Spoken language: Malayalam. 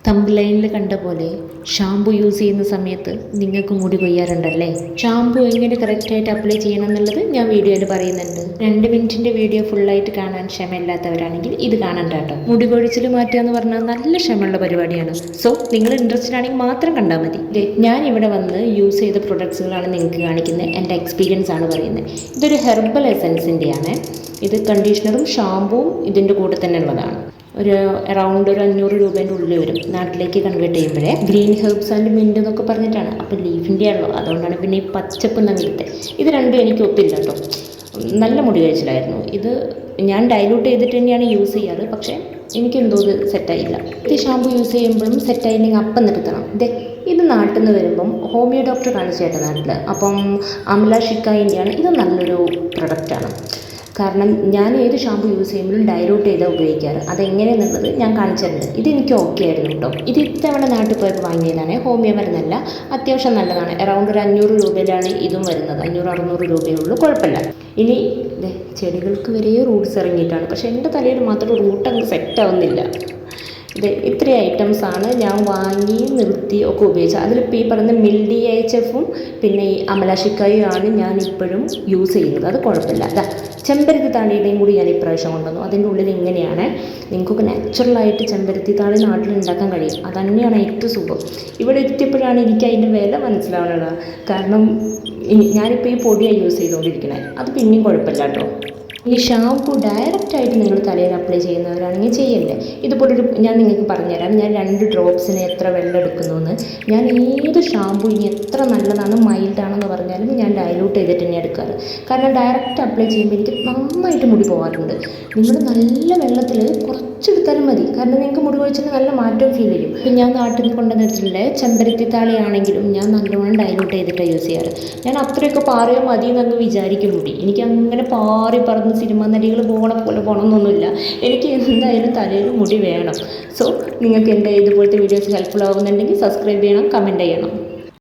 തംബ്ലൈനിൽ കണ്ട പോലെ ഷാമ്പു യൂസ് ചെയ്യുന്ന സമയത്ത് നിങ്ങൾക്ക് മുടി കൊയ്യാറുണ്ടല്ലേ? ഷാമ്പു എങ്ങനെ കറക്റ്റായിട്ട് അപ്ലൈ ചെയ്യണം എന്നുള്ളത് ഞാൻ വീഡിയോയിൽ പറയുന്നുണ്ട്. 2 മിനിറ്റിൻ്റെ വീഡിയോ ഫുള്ളായിട്ട് കാണാൻ ക്ഷമയില്ലാത്തവരാണെങ്കിൽ ഇത് കാണണ്ട കേട്ടോ. മുടി കൊഴിച്ചിൽ മാറ്റുക എന്ന് പറഞ്ഞാൽ നല്ല ക്ഷമയുള്ള പരിപാടിയാണ്. സോ നിങ്ങൾ ഇൻട്രസ്റ്റഡ് ആണെങ്കിൽ മാത്രം കണ്ടാൽ മതി. ഞാൻ ഇവിടെ വന്ന് യൂസ് ചെയ്ത പ്രൊഡക്ട്സുകളാണ് നിങ്ങൾക്ക് കാണിക്കുന്നത്. എൻ്റെ എക്സ്പീരിയൻസ് ആണ് പറയുന്നത്. ഇതൊരു ഹെർബൽ എസൻസിൻ്റെയാണ്. ഇത് കണ്ടീഷണറും ഷാമ്പുവും ഇതിൻ്റെ കൂടെ തന്നെ ഉള്ളതാണ്. അറൗണ്ട് ഒരു 500 രൂപേൻ്റെ ഉള്ളിൽ വരും. നാട്ടിലേക്ക് കൺവേർട്ട് ചെയ്യുമ്പോഴേ ഗ്രീൻ ഹെർബ്സ് ആൻഡ് മിൻറ്റ് എന്നൊക്കെ പറഞ്ഞിട്ടാണ്. അപ്പോൾ ലീഫിൻ്റെ ആണല്ലോ, അതുകൊണ്ടാണ് പിന്നെ ഈ പച്ചപ്പ് നവിലത്തെ. ഇത് രണ്ടും എനിക്ക് ഒത്തില്ല കേട്ടോ. നല്ല മുടി കഴിച്ചിലായിരുന്നു. ഇത് ഞാൻ ഡൈലൂട്ട് ചെയ്തിട്ട് തന്നെയാണ് യൂസ് ചെയ്യാറ്. പക്ഷേ എനിക്കെന്തോ ഇത് സെറ്റായില്ല. ഇത് ഷാമ്പു യൂസ് ചെയ്യുമ്പോഴും സെറ്റായില്ലെങ്കിൽ അപ്പം നിർത്തണം. ഇത് നാട്ടിൽ നിന്ന് വരുമ്പം ഹോമിയോ ഡോക്ടർ കാണിച്ചേട്ട നാട്ടിൽ. അപ്പം അമല ഷിക്കായിൻ്റെയാണ്. ഇത് നല്ലൊരു പ്രൊഡക്റ്റാണ്. കാരണം ഞാൻ ഏത് ഷാമ്പു യൂസ് ചെയ്യുമ്പോഴും ഡൈലൂട്ട് ചെയ്താൽ ഉപയോഗിക്കാറ്. അതെങ്ങനെയെന്നുള്ളത് ഞാൻ കാണിച്ചിട്ടുണ്ട്. ഇതെനിക്ക് ഓക്കെ ആയിരുന്നു കേട്ടോ. ഇത് ഇത്തവണ നാട്ടിൽ പോയപ്പോൾ വാങ്ങിയതാണ്. ഹോമിയോ മരുന്നല്ല, അത്യാവശ്യം നല്ലതാണ്. അറൗണ്ട് ഒരു 500 രൂപയിലാണ് ഇതും വരുന്നത്. 500-600 രൂപയേ ഉള്ളൂ, കുഴപ്പമില്ല. ഇനി ചെടികൾക്ക് വരെ റൂട്ട്സ് ഇറങ്ങിയിട്ടാണ്. പക്ഷേ എൻ്റെ തലയിൽ മാത്രം റൂട്ട് അങ്ങ് സെറ്റാവുന്നില്ല. ഇത്രയും ഐറ്റംസാണ് ഞാൻ വാങ്ങി നിർത്തി ഒക്കെ ഉപയോഗിച്ചത്. അതിലിപ്പോൾ ഈ പറയുന്ന മിൽഡി HFും പിന്നെ ഈ അമലാഷിക്കായും ആണ് ഞാൻ ഇപ്പോഴും യൂസ് ചെയ്യുന്നത്. അത് കുഴപ്പമില്ല. ചെമ്പരത്തി താളിയുടെയും കൂടി ഞാൻ ഇപ്രാവശ്യം കൊണ്ടുവന്നു. അതിൻ്റെ ഉള്ളിൽ ഇങ്ങനെയാണ്. നിങ്ങൾക്കൊക്കെ നാച്ചുറലായിട്ട് ചെമ്പരത്തി താളി നാട്ടിൽ ഉണ്ടാക്കാൻ കഴിയും. അത് തന്നെയാണ് ഏറ്റവും സുഖം. ഇവിടെ എത്തിയപ്പോഴാണ് എനിക്ക് അതിൻ്റെ വില മനസ്സിലാവുന്നത്. കാരണം ഞാനിപ്പോൾ ഈ പൊടിയാണ് യൂസ് ചെയ്തുകൊണ്ടിരിക്കുന്നത്. അത് പിന്നെയും കുഴപ്പമില്ല കേട്ടോ. ഈ ഷാമ്പു ഡയറക്റ്റായിട്ട് നിങ്ങൾ തലയിൽ അപ്ലൈ ചെയ്യുന്നവരാണെങ്കിൽ ചെയ്യല്ലേ. ഇതുപോലൊരു ഞാൻ നിങ്ങൾക്ക് പറഞ്ഞുതരാം. ഞാൻ 2 ഡ്രോപ്സിന് എത്ര വെള്ളം എടുക്കുന്നു എന്ന്. ഞാൻ ഏത് ഷാമ്പു ഇനി എത്ര നല്ലതാണ് മൈൽഡാണെന്ന് പറഞ്ഞാലും ഞാൻ ഡൈലൂട്ട് ചെയ്തിട്ട് തന്നെ എടുക്കാറ്. കാരണം ഡയറക്റ്റ് അപ്ലൈ ചെയ്യുമ്പോൾ എനിക്ക് നന്നായിട്ട് മുടി പോകാറുണ്ട്. നിങ്ങൾ നല്ല വെള്ളത്തിൽ കുറച്ചെടുത്താലും മതി. കാരണം നിങ്ങൾക്ക് മുടി കൊഴിച്ചിട്ട് നല്ല മാറ്റം ഫീൽ ചെയ്യും. ഇപ്പം ഞാൻ നാട്ടിൽ നിന്ന് കൊണ്ടുവന്നിട്ടുള്ള ചെമ്പരത്തി താളിയാണെങ്കിലും ഞാൻ നല്ലോണം ഡൈലൂട്ട് ചെയ്തിട്ടാണ് യൂസ് ചെയ്യാറ്. ഞാൻ അത്രയൊക്കെ പാറിയോ മതി എന്നങ്ങ് വിചാരിക്കും മുടി. എനിക്ക് അങ്ങനെ പാറി പറന്ന് സിനിമ നടികൾ പോകണ പോലെ പോകണമെന്നൊന്നുമില്ല. എനിക്ക് എന്തായാലും തലയിൽ മുടി വേണം. സോ നിങ്ങൾക്ക് എൻ്റെ ഇതുപോലത്തെ വീഡിയോസ് ഹെൽപ്ഫുൾ ആകുന്നുണ്ടെങ്കിൽ സബ്സ്ക്രൈബ് ചെയ്യണം, കമൻറ്റ് ചെയ്യണം.